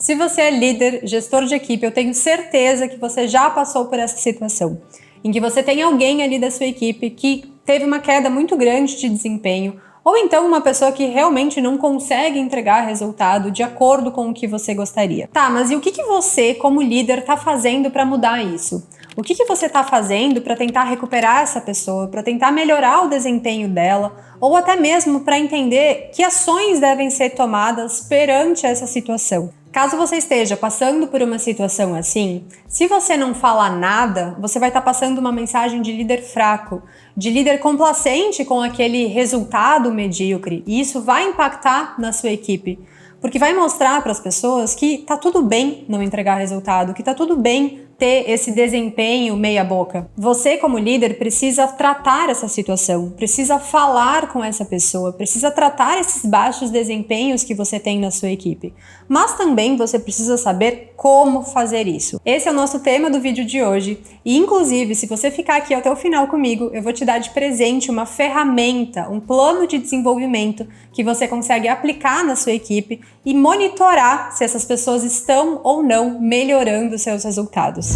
Se você é líder, gestor de equipe, eu tenho certeza que você já passou por essa situação, em que você tem alguém ali da sua equipe que teve uma queda muito grande de desempenho, ou então uma pessoa que realmente não consegue entregar resultado de acordo com o que você gostaria. Tá, mas e o que você, como líder, está fazendo para mudar isso? O que você está fazendo para tentar recuperar essa pessoa, para tentar melhorar o desempenho dela, ou até mesmo para entender que ações devem ser tomadas perante essa situação? Caso você esteja passando por uma situação assim, se você não falar nada, você vai estar passando uma mensagem de líder fraco, de líder complacente com aquele resultado medíocre, e isso vai impactar na sua equipe, porque vai mostrar para as pessoas que tá tudo bem não entregar resultado, que tá tudo bem ter esse desempenho meia boca. Você, como líder, precisa tratar essa situação, precisa falar com essa pessoa, precisa tratar esses baixos desempenhos que você tem na sua equipe. Mas também você precisa saber como fazer isso. Esse é o nosso tema do vídeo de hoje e, inclusive, se você ficar aqui até o final comigo, eu vou te dar de presente uma ferramenta, um plano de desenvolvimento que você consegue aplicar na sua equipe e monitorar se essas pessoas estão ou não melhorando seus resultados.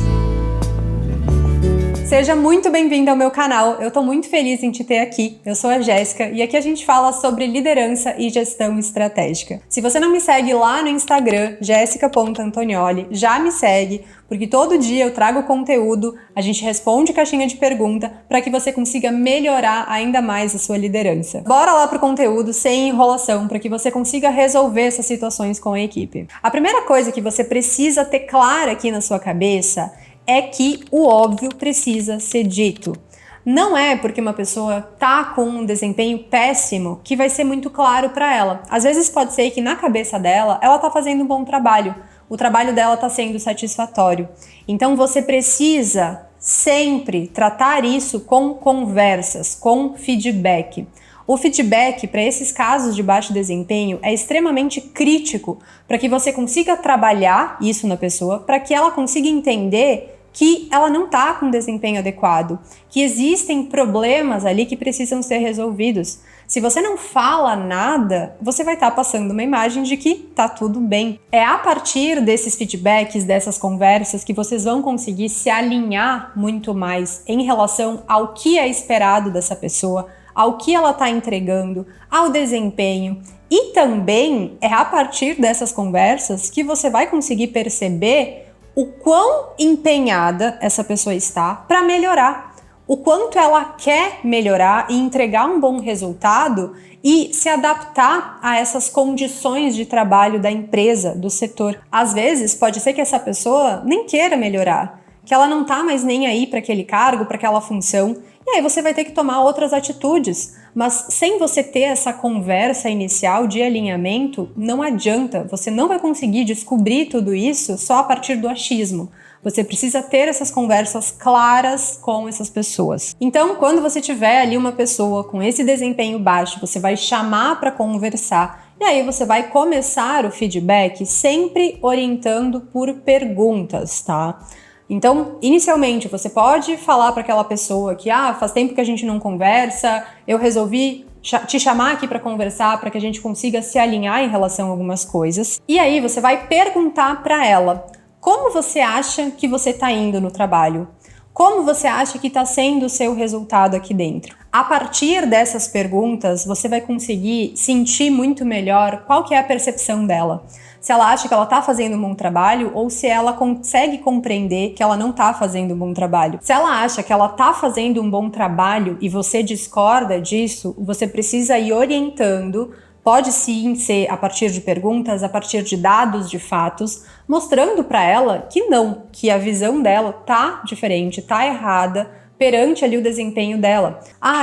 Seja muito bem-vindo ao meu canal, eu estou muito feliz em te ter aqui. Eu sou a Jéssica e aqui a gente fala sobre liderança e gestão estratégica. Se você não me segue lá no Instagram, jessica.antonioli, já me segue, porque todo dia eu trago conteúdo, a gente responde caixinha de pergunta para que você consiga melhorar ainda mais a sua liderança. Bora lá pro conteúdo sem enrolação, para que você consiga resolver essas situações com a equipe. A primeira coisa que você precisa ter clara aqui na sua cabeça é que o óbvio precisa ser dito. Não é porque uma pessoa tá com um desempenho péssimo que vai ser muito claro para ela. Às vezes pode ser que na cabeça dela, ela tá fazendo um bom trabalho. O trabalho dela tá sendo satisfatório. Então você precisa sempre tratar isso com conversas, com feedback. O feedback para esses casos de baixo desempenho é extremamente crítico para que você consiga trabalhar isso na pessoa, para que ela consiga entender que ela não está com desempenho adequado, que existem problemas ali que precisam ser resolvidos. Se você não fala nada, você vai estar passando uma imagem de que tá tudo bem. É a partir desses feedbacks, dessas conversas, que vocês vão conseguir se alinhar muito mais em relação ao que é esperado dessa pessoa, ao que ela está entregando, ao desempenho. E também é a partir dessas conversas que você vai conseguir perceber o quão empenhada essa pessoa está para melhorar, o quanto ela quer melhorar e entregar um bom resultado e se adaptar a essas condições de trabalho da empresa, do setor. Às vezes pode ser que essa pessoa nem queira melhorar, que ela não tá mais nem aí para aquele cargo, para aquela função, e aí você vai ter que tomar outras atitudes. Mas sem você ter essa conversa inicial de alinhamento, não adianta, você não vai conseguir descobrir tudo isso só a partir do achismo. Você precisa ter essas conversas claras com essas pessoas. Então, quando você tiver ali uma pessoa com esse desempenho baixo, você vai chamar para conversar e aí você vai começar o feedback sempre orientando por perguntas, tá? Então, inicialmente, você pode falar para aquela pessoa que faz tempo que a gente não conversa, eu resolvi te chamar aqui para conversar para que a gente consiga se alinhar em relação a algumas coisas. E aí você vai perguntar para ela, como você acha que você está indo no trabalho? Como você acha que está sendo o seu resultado aqui dentro? A partir dessas perguntas, você vai conseguir sentir muito melhor qual que é a percepção dela. Se ela acha que ela está fazendo um bom trabalho ou se ela consegue compreender que ela não está fazendo um bom trabalho. Se ela acha que ela está fazendo um bom trabalho e você discorda disso, você precisa ir orientando. Pode sim ser a partir de perguntas, a partir de dados, de fatos, mostrando para ela que não, que a visão dela tá diferente, tá errada perante ali o desempenho dela.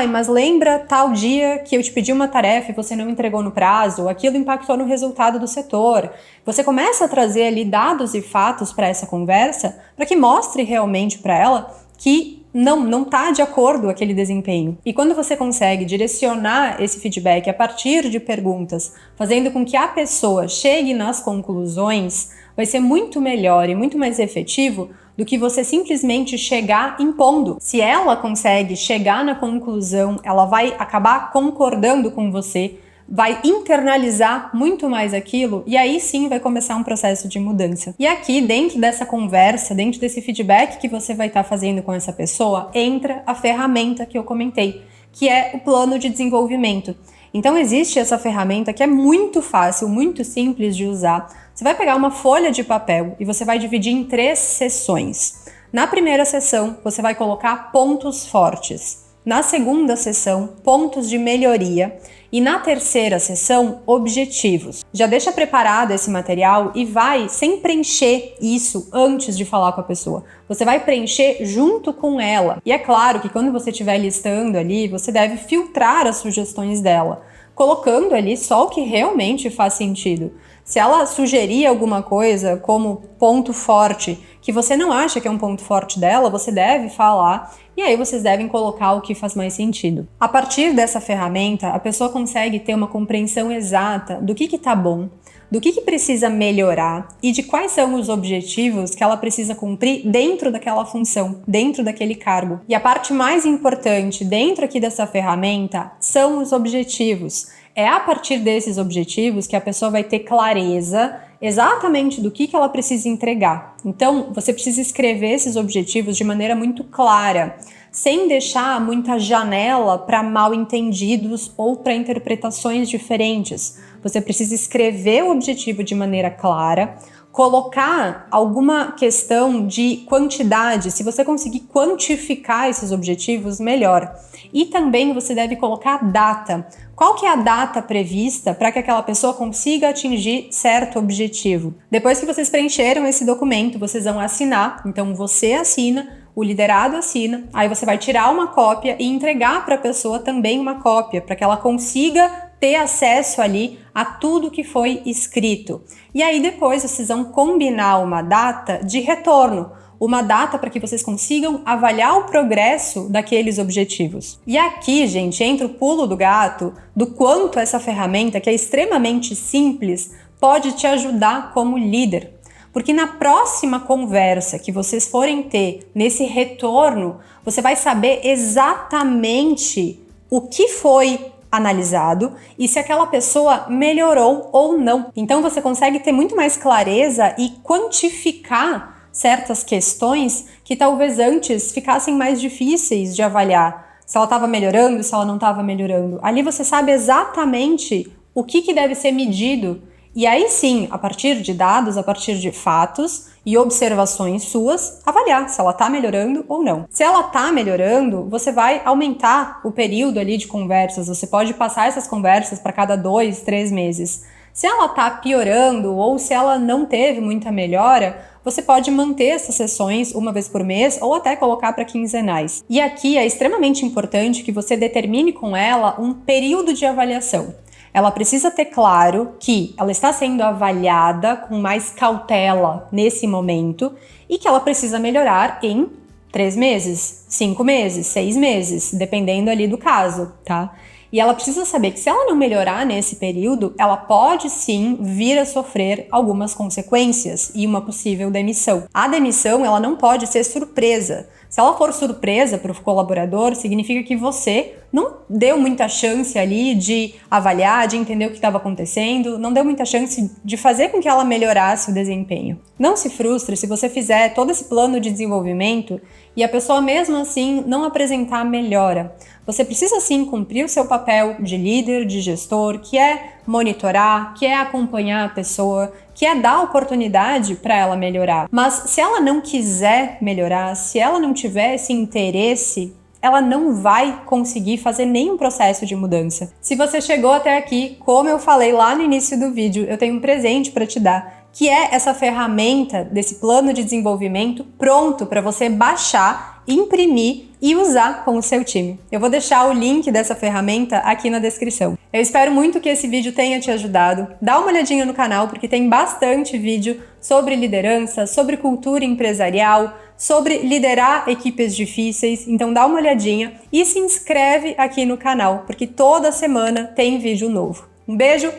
Mas lembra tal dia que eu te pedi uma tarefa e você não entregou no prazo, aquilo impactou no resultado do setor. Você começa a trazer ali dados e fatos para essa conversa, para que mostre realmente para ela que não está de acordo aquele desempenho. E quando você consegue direcionar esse feedback a partir de perguntas, fazendo com que a pessoa chegue nas conclusões, vai ser muito melhor e muito mais efetivo do que você simplesmente chegar impondo. Se ela consegue chegar na conclusão, ela vai acabar concordando com você, vai internalizar muito mais aquilo e aí sim vai começar um processo de mudança. E aqui, dentro dessa conversa, dentro desse feedback que você vai estar fazendo com essa pessoa, entra a ferramenta que eu comentei, que é o plano de desenvolvimento. Então existe essa ferramenta que é muito fácil, muito simples de usar. Você vai pegar uma folha de papel e você vai dividir em 3 sessões. Na primeira sessão, você vai colocar pontos fortes. Na segunda sessão, pontos de melhoria. E na terceira sessão, objetivos. Já deixa preparado esse material e vai, sem preencher isso antes de falar com a pessoa. Você vai preencher junto com ela. E é claro que quando você estiver listando ali, você deve filtrar as sugestões dela, colocando ali só o que realmente faz sentido. Se ela sugerir alguma coisa como ponto forte, que você não acha que é um ponto forte dela, você deve falar e aí vocês devem colocar o que faz mais sentido. A partir dessa ferramenta, a pessoa consegue ter uma compreensão exata do que tá bom, do que precisa melhorar e de quais são os objetivos que ela precisa cumprir dentro daquela função, dentro daquele cargo. E a parte mais importante dentro aqui dessa ferramenta são os objetivos. É a partir desses objetivos que a pessoa vai ter clareza exatamente do que ela precisa entregar. Então, você precisa escrever esses objetivos de maneira muito clara, sem deixar muita janela para mal entendidos ou para interpretações diferentes. Você precisa escrever o objetivo de maneira clara, colocar alguma questão de quantidade, se você conseguir quantificar esses objetivos, melhor. E também você deve colocar data. Qual que é a data prevista para que aquela pessoa consiga atingir certo objetivo? Depois que vocês preencheram esse documento, vocês vão assinar. Então você assina, o liderado assina, aí você vai tirar uma cópia e entregar para a pessoa também uma cópia, para que ela consiga ter acesso ali a tudo que foi escrito. E aí depois vocês vão combinar uma data de retorno, uma data para que vocês consigam avaliar o progresso daqueles objetivos. E aqui, gente, entra o pulo do gato do quanto essa ferramenta, que é extremamente simples, pode te ajudar como líder. Porque na próxima conversa que vocês forem ter, nesse retorno, você vai saber exatamente o que foi analisado e se aquela pessoa melhorou ou não. Então você consegue ter muito mais clareza e quantificar certas questões que talvez antes ficassem mais difíceis de avaliar. Se ela estava melhorando, se ela não estava melhorando. Ali você sabe exatamente o que deve ser medido. E aí sim, a partir de dados, a partir de fatos e observações suas, avaliar se ela está melhorando ou não. Se ela está melhorando, você vai aumentar o período ali de conversas. Você pode passar essas conversas para cada 2, 3 meses. Se ela está piorando ou se ela não teve muita melhora, você pode manter essas sessões uma vez por mês ou até colocar para quinzenais. E aqui é extremamente importante que você determine com ela um período de avaliação. Ela precisa ter claro que ela está sendo avaliada com mais cautela nesse momento e que ela precisa melhorar em 3 meses, 5 meses, 6 meses, dependendo ali do caso, tá? E ela precisa saber que se ela não melhorar nesse período, ela pode sim vir a sofrer algumas consequências e uma possível demissão. A demissão, ela não pode ser surpresa. Se ela for surpresa para o colaborador, significa que você não deu muita chance ali de avaliar, de entender o que estava acontecendo, não deu muita chance de fazer com que ela melhorasse o desempenho. Não se frustre se você fizer todo esse plano de desenvolvimento e a pessoa mesmo assim não apresentar melhora. Você precisa sim cumprir o seu papel de líder, de gestor, que é monitorar, que é acompanhar a pessoa, que é dar oportunidade para ela melhorar. Mas se ela não quiser melhorar, se ela não tiver esse interesse, ela não vai conseguir fazer nenhum processo de mudança. Se você chegou até aqui, como eu falei lá no início do vídeo, eu tenho um presente para te dar, que é essa ferramenta desse plano de desenvolvimento pronto para você baixar, imprimir e usar com o seu time. Eu vou deixar o link dessa ferramenta aqui na descrição. Eu espero muito que esse vídeo tenha te ajudado. Dá uma olhadinha no canal porque tem bastante vídeo sobre liderança, sobre cultura empresarial, sobre liderar equipes difíceis. Então dá uma olhadinha e se inscreve aqui no canal porque toda semana tem vídeo novo. Um beijo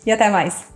e até mais!